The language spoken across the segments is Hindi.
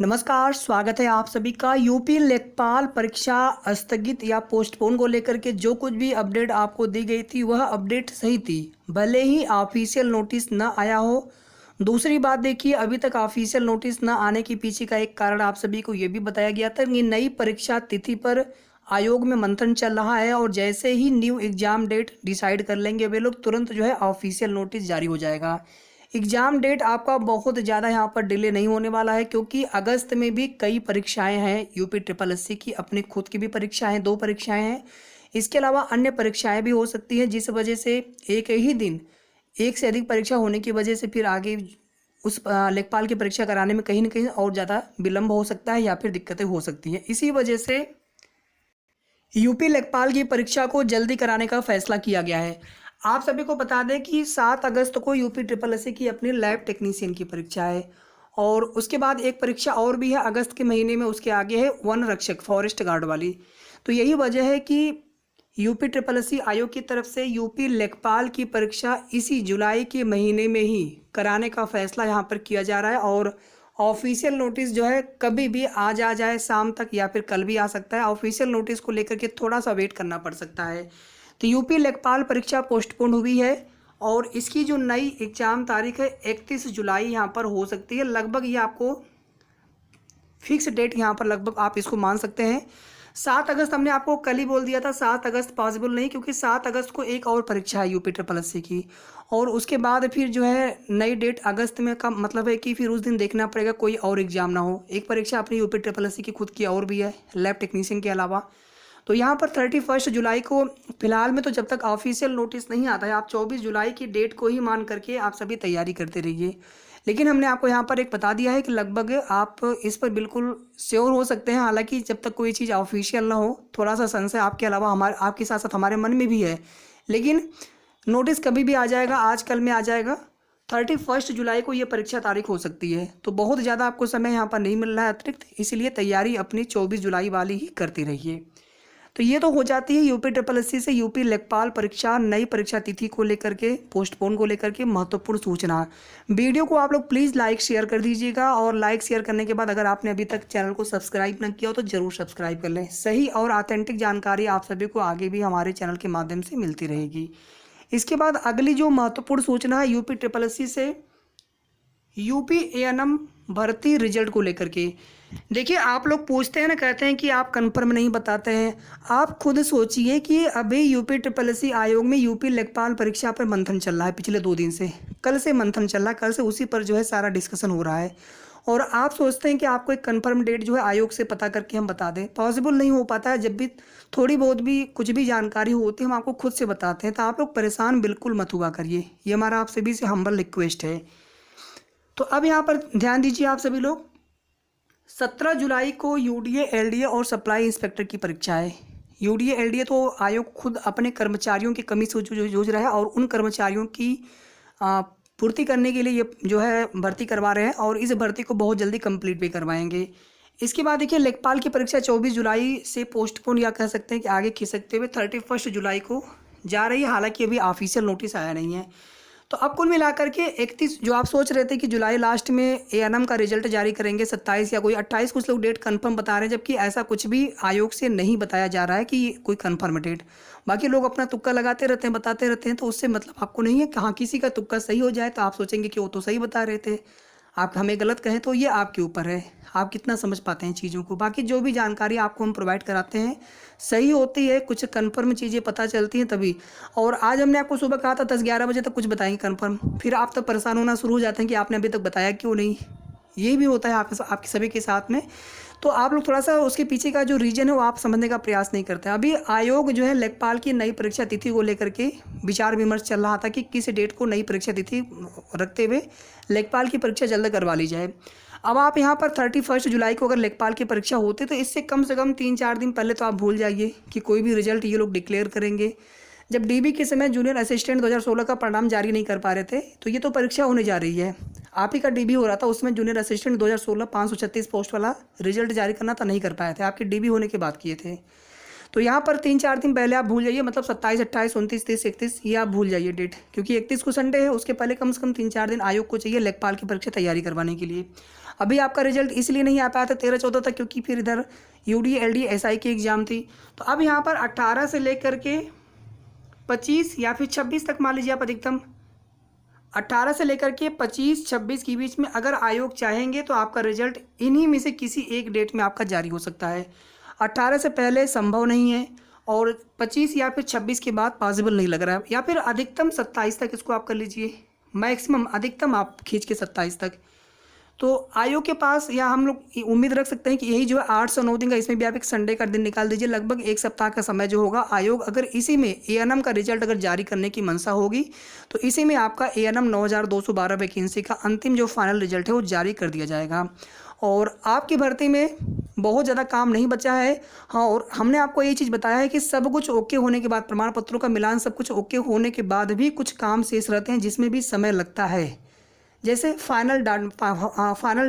नमस्कार, स्वागत है आप सभी का। यूपी लेखपाल परीक्षा स्थगित या पोस्टपोन को लेकर के जो कुछ भी अपडेट आपको दी गई थी वह अपडेट सही थी, भले ही ऑफिशियल नोटिस न आया हो। दूसरी बात देखिए, अभी तक ऑफिशियल नोटिस न आने के पीछे का एक कारण आप सभी को ये भी बताया गया था कि नई परीक्षा तिथि पर आयोग में मंथन चल रहा है और जैसे ही न्यू एग्जाम डेट डिसाइड कर लेंगे वे लोग, तुरंत जो है ऑफिशियल नोटिस जारी हो जाएगा। एग्ज़ाम डेट आपका बहुत ज़्यादा यहाँ पर डिले नहीं होने वाला है, क्योंकि अगस्त में भी कई परीक्षाएं हैं। यूपी ट्रिपल एससी की अपनी खुद की भी परीक्षाएं, 2 परीक्षाएं हैं। इसके अलावा अन्य परीक्षाएं भी हो सकती हैं, जिस वजह से एक ही दिन एक से अधिक परीक्षा होने की वजह से फिर आगे उस लेखपाल की परीक्षा कराने में कहीं ना कहीं और ज़्यादा विलम्ब हो सकता है या फिर दिक्कतें हो सकती हैं। इसी वजह से यूपी लेखपाल की परीक्षा को जल्दी कराने का फैसला किया गया है। आप सभी को बता दें कि 7 अगस्त को यूपी ट्रिपल एससी की अपनी लैब टेक्नीशियन की परीक्षा है और उसके बाद एक परीक्षा और भी है अगस्त के महीने में, उसके आगे है वन रक्षक फॉरेस्ट गार्ड वाली। तो यही वजह है कि यूपी ट्रिपल एससी आयोग की तरफ से यूपी लेखपाल की परीक्षा इसी जुलाई के महीने में ही कराने का फैसला यहाँ पर किया जा रहा है और ऑफिशियल नोटिस जो है कभी भी आज आ जाए शाम तक या फिर कल भी आ सकता है। ऑफिशियल नोटिस को लेकर के थोड़ा सा वेट करना पड़ सकता है। तो यूपी लेखपाल परीक्षा पोस्टपोन हुई है और इसकी जो नई एग्ज़ाम तारीख है 31 जुलाई यहाँ पर हो सकती है। लगभग ये आपको फिक्स डेट यहाँ पर लगभग आप इसको मान सकते हैं। 7 अगस्त हमने आपको कल ही बोल दिया था, 7 अगस्त पॉसिबल नहीं, क्योंकि 7 अगस्त को एक और परीक्षा है यूपी ट्रिपल एससी की और उसके बाद फिर जो है नई डेट अगस्त में का मतलब है कि फिर उस दिन देखना पड़ेगा कोई और एग्जाम ना हो। एक परीक्षा अपनी यूपी ट्रिपल एससी की खुद की और भी है लैब टेक्नीशियन के अलावा। तो यहाँ पर 31 जुलाई को फिलहाल में, तो जब तक ऑफिशियल नोटिस नहीं आता है, आप 24 जुलाई की डेट को ही मान करके आप सभी तैयारी करते रहिए। लेकिन हमने आपको यहाँ पर एक बता दिया है कि लगभग आप इस पर बिल्कुल श्योर हो सकते हैं। हालांकि जब तक कोई चीज़ ऑफिशियल ना हो, थोड़ा सा संशय आपके अलावा हमारे आपके साथ साथ हमारे मन में भी है, लेकिन नोटिस कभी भी आ जाएगा, आज कल में आ जाएगा। 31 जुलाई को ये परीक्षा तारीख हो सकती है, तो बहुत ज़्यादा आपको समय यहाँ पर नहीं मिल रहा है अतिरिक्त, इसलिए तैयारी अपनी 24 जुलाई वाली ही करती रहिए। तो ये तो हो जाती है यूपी ट्रिपल एससी से यूपी लेखपाल परीक्षा नई परीक्षा तिथि को लेकर के, पोस्टपोन को लेकर के महत्वपूर्ण सूचना। वीडियो को आप लोग प्लीज़ लाइक शेयर कर दीजिएगा और लाइक शेयर करने के बाद अगर आपने अभी तक चैनल को सब्सक्राइब न किया हो तो ज़रूर सब्सक्राइब कर लें। सही और ऑथेंटिक जानकारी आप सभी को आगे भी हमारे चैनल के माध्यम से मिलती रहेगी। इसके बाद अगली जो महत्वपूर्ण सूचना है यूपी ट्रिपल एससी से यूपी एएनएम भर्ती रिजल्ट को लेकर के। देखिए, आप लोग पूछते हैं ना, कहते हैं कि आप कंफर्म नहीं बताते हैं। आप खुद सोचिए कि अभी यूपी ट्रिपल एससी आयोग में यूपी लेखपाल परीक्षा पर मंथन चल रहा है पिछले 2 दिन से। कल से मंथन चल रहा है, कल से उसी पर जो है सारा डिस्कशन हो रहा है और आप सोचते हैं कि आपको एक कंफर्म डेट जो है आयोग से पता करके हम बता दें। पॉसिबल नहीं हो पाता है। जब भी थोड़ी बहुत भी कुछ भी जानकारी होती है हम आपको खुद से बताते हैं, तो आप लोग परेशान बिल्कुल मत हुआ करिए। ये हमारा आप सभी से हम्बल रिक्वेस्ट है। तो अब यहाँ पर ध्यान दीजिए आप सभी लोग, 17 जुलाई को यूडीए एलडीए और सप्लाई इंस्पेक्टर की परीक्षा है। यूडीए एलडीए तो आयोग खुद अपने कर्मचारियों की कमी से जूझ रहा है और उन कर्मचारियों की पूर्ति करने के लिए ये जो है भर्ती करवा रहे हैं और इस भर्ती को बहुत जल्दी कंप्लीट भी करवाएंगे। इसके बाद देखिए, लेखपाल की परीक्षा 24 जुलाई से पोस्टपोन या कह सकते हैं कि आगे खिसकते हुए 31 जुलाई को जा रही है। हालांकि अभी ऑफिशियल नोटिस आया नहीं है। तो अब कुल मिलाकर के 31, जो आप सोच रहे थे कि जुलाई लास्ट में एएनएम का रिजल्ट जारी करेंगे 27 या कोई 28, कुछ लोग डेट कंफर्म बता रहे हैं, जबकि ऐसा कुछ भी आयोग से नहीं बताया जा रहा है कि कोई कंफर्म डेट। बाकी लोग अपना तुक्का लगाते रहते हैं, बताते रहते हैं, तो उससे मतलब आपको नहीं है। कहाँ किसी का तुक्का सही हो जाए तो आप सोचेंगे कि वो तो सही बता रहे थे, आप हमें गलत कहें, तो ये आपके ऊपर है, आप कितना समझ पाते हैं चीज़ों को। बाकी जो भी जानकारी आपको हम प्रोवाइड कराते हैं सही होती है, कुछ कंफर्म चीज़ें पता चलती हैं तभी। और आज हमने आपको सुबह कहा था 10-11 बजे तक कुछ बताएंगे कंफर्म, फिर आप तब परेशान होना शुरू हो जाते हैं कि आपने अभी तक बताया क्यों नहीं। ये भी होता है आपके सभी के साथ में। तो आप लोग थोड़ा सा उसके पीछे का जो रीजन है वो आप समझने का प्रयास नहीं करते हैं। अभी आयोग जो है लेखपाल की नई परीक्षा तिथि को लेकर के विचार विमर्श चल रहा था कि किस डेट को नई परीक्षा तिथि रखते हुए लेखपाल की परीक्षा जल्द करवा ली जाए। अब आप यहाँ पर 31 जुलाई को अगर लेखपाल की परीक्षा होती तो इससे कम से कम 3-4 दिन पहले तो आप भूल जाइए कि कोई भी रिजल्ट ये लोग डिक्लेयर करेंगे। जब डीबी के समय जूनियर असिस्टेंट 2016 का परिणाम जारी नहीं कर पा रहे थे, तो ये तो परीक्षा होने जा रही है। आप ही का डीबी हो रहा था, उसमें जूनियर असिस्टेंट 2016 536 पोस्ट वाला रिजल्ट जारी करना था, नहीं कर पाए थे, आपके डीबी होने के बाद किए थे। तो यहाँ पर 3-4 दिन पहले आप भूल जाइए, मतलब 27, 28, 29, 30, 31 ये आप भूल जाइए डेट, क्योंकि 31 को संडे है, उसके पहले कम से कम 3-4 दिन आयोग को चाहिए लेखपाल की परीक्षा तैयारी करवाने के लिए। अभी आपका रिजल्ट इसलिए नहीं आ पाया था 13-14 तक क्योंकि फिर इधर यूडी LD SI की एग्ज़ाम थी। तो अब यहाँ पर 18 से लेकर के 25 या फिर 26 तक मान लीजिए आप अधिकतम 18 से लेकर के 25-26 के बीच में अगर आयोग चाहेंगे तो आपका रिजल्ट इन्हीं में से किसी एक डेट में आपका जारी हो सकता है। 18 से पहले संभव नहीं है और 25 या फिर 26 के बाद पॉसिबल नहीं लग रहा है, या फिर अधिकतम 27 तक इसको आप कर लीजिए, मैक्सिमम अधिकतम आप खींच के 27 तक। तो आयोग के पास या हम लोग उम्मीद रख सकते हैं कि यही जो है 8 से 9 दिन का, इसमें भी आप एक संडे का दिन निकाल दीजिए, लगभग एक सप्ताह का समय जो होगा। आयोग अगर इसी में ANM का रिजल्ट अगर जारी करने की मंशा होगी तो इसी में आपका ANM 9212 वैकेंसी का अंतिम जो फाइनल रिजल्ट है वो जारी कर दिया जाएगा। और आपकी भर्ती में बहुत ज़्यादा काम नहीं बचा है। हाँ, और हमने आपको ये चीज़ बताया है कि सब कुछ ओके होने के बाद, प्रमाण पत्रों का मिलान सब कुछ ओके होने के बाद भी कुछ काम शेष रहते हैं जिसमें भी समय लगता है। जैसे फाइनल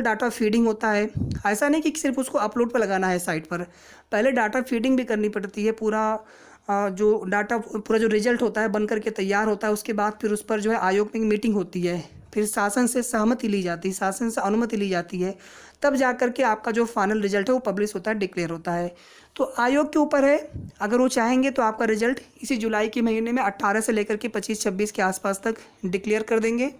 डाटा फीडिंग होता है। ऐसा नहीं कि सिर्फ उसको अपलोड पर लगाना है साइट पर, पहले डाटा फीडिंग भी करनी पड़ती है। जो डाटा पूरा जो रिजल्ट होता है बन करके तैयार होता है, उसके बाद फिर उस पर जो है आयोग में मीटिंग होती है, फिर शासन से सहमति ली जाती है, शासन से अनुमति ली जाती है, तब जा कर के आपका जो फाइनल रिजल्ट है वो पब्लिश होता है, डिक्लेयर होता है। तो आयोग के ऊपर है, अगर वो चाहेंगे तो आपका रिजल्ट इसी जुलाई के महीने में 18 से लेकर के 25-26 के आसपास तक डिक्लेयर कर देंगे।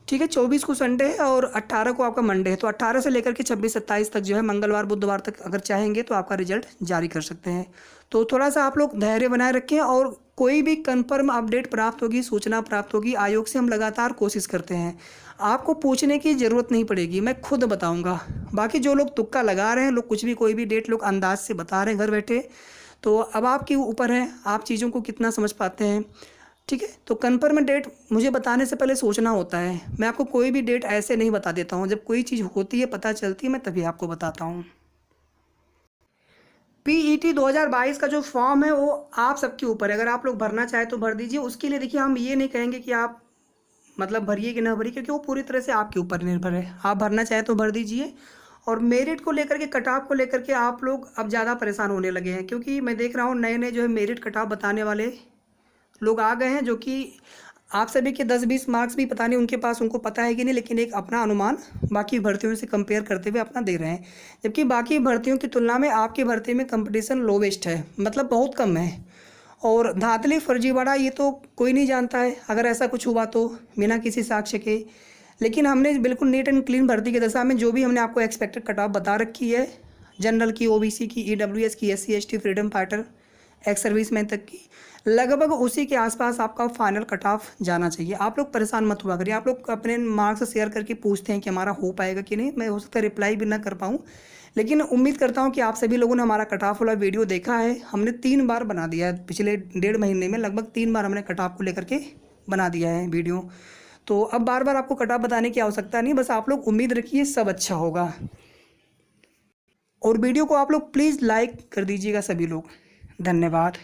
ठीक है, 24 को संडे है और 18 को आपका मंडे है, तो 18 से लेकर के 26-27 तक जो है मंगलवार बुधवार तक अगर चाहेंगे तो आपका रिजल्ट जारी कर सकते हैं। तो थोड़ा सा आप लोग धैर्य बनाए रखें और कोई भी कन्फर्म अपडेट प्राप्त होगी, सूचना प्राप्त होगी, आयोग से हम लगातार कोशिश करते हैं। आपको पूछने की ज़रूरत नहीं पड़ेगी, मैं खुद बताऊँगा। बाकी जो लोग तुक्का लगा रहे हैं, लोग कुछ भी कोई भी डेट लोग अंदाज से बता रहे हैं घर बैठे, तो अब आपके ऊपर है आप चीज़ों को कितना समझ पाते हैं। ठीक है, तो कन्फर्म डेट मुझे बताने से पहले सोचना होता है। मैं आपको कोई भी डेट ऐसे नहीं बता देता हूँ, जब कोई चीज़ होती है पता चलती है मैं तभी आपको बताता हूँ। PET 2022 का जो फॉर्म है वो आप सबके ऊपर है, अगर आप लोग भरना चाहे तो भर दीजिए। उसके लिए देखिए हम ये नहीं कहेंगे कि आप मतलब भरिए कि ना भरिए, क्योंकि वो पूरी तरह से आपके ऊपर निर्भर है। आप भरना चाहे तो भर दीजिए। और मेरिट को लेकर के, कट ऑफ को लेकर के आप लोग अब ज़्यादा परेशान होने लगे हैं, क्योंकि मैं देख रहा हूँ नए नए जो है मेरिट कट ऑफ बताने वाले लोग आ गए हैं, जो कि आप सभी के 10-20 मार्क्स भी पता नहीं उनके पास, उनको पता है कि नहीं, लेकिन एक अपना अनुमान बाकी भर्तियों से कंपेयर करते हुए अपना दे रहे हैं। जबकि बाकी भर्तियों की तुलना में आपकी भर्ती में कंपटीशन लोवेस्ट है, मतलब बहुत कम है। और धांधली फर्जीवाड़ा ये तो कोई नहीं जानता है, अगर ऐसा कुछ हुआ तो बिना किसी साक्ष्य के। लेकिन हमने बिल्कुल नीट एंड क्लीन भर्ती की दशा में जो भी हमने आपको एक्सपेक्टेड कट ऑफ बता रखी है, जनरल की, OBC की, EWS की, SC ST, freedom fighter, ex serviceman तक की, लगभग उसी के आसपास आपका फाइनल कट ऑफ जाना चाहिए। आप लोग परेशान मत हुआ करिए। आप लोग अपने मार्क्स शेयर करके पूछते हैं कि हमारा हो पाएगा कि नहीं, मैं हो सकता है रिप्लाई भी ना कर पाऊँ, लेकिन उम्मीद करता हूँ कि आप सभी लोगों ने हमारा कट ऑफ वाला वीडियो देखा है। हमने 3 बार बना दिया है, पिछले 1.5 महीने में लगभग 3 बार हमने कट ऑफ को लेकर के बना दिया है वीडियो। तो अब बार बार आपको कट ऑफ बताने की आवश्यकता नहीं, बस आप लोग उम्मीद रखिए सब अच्छा होगा। और वीडियो को आप लोग प्लीज़ लाइक कर दीजिएगा सभी लोग। धन्यवाद।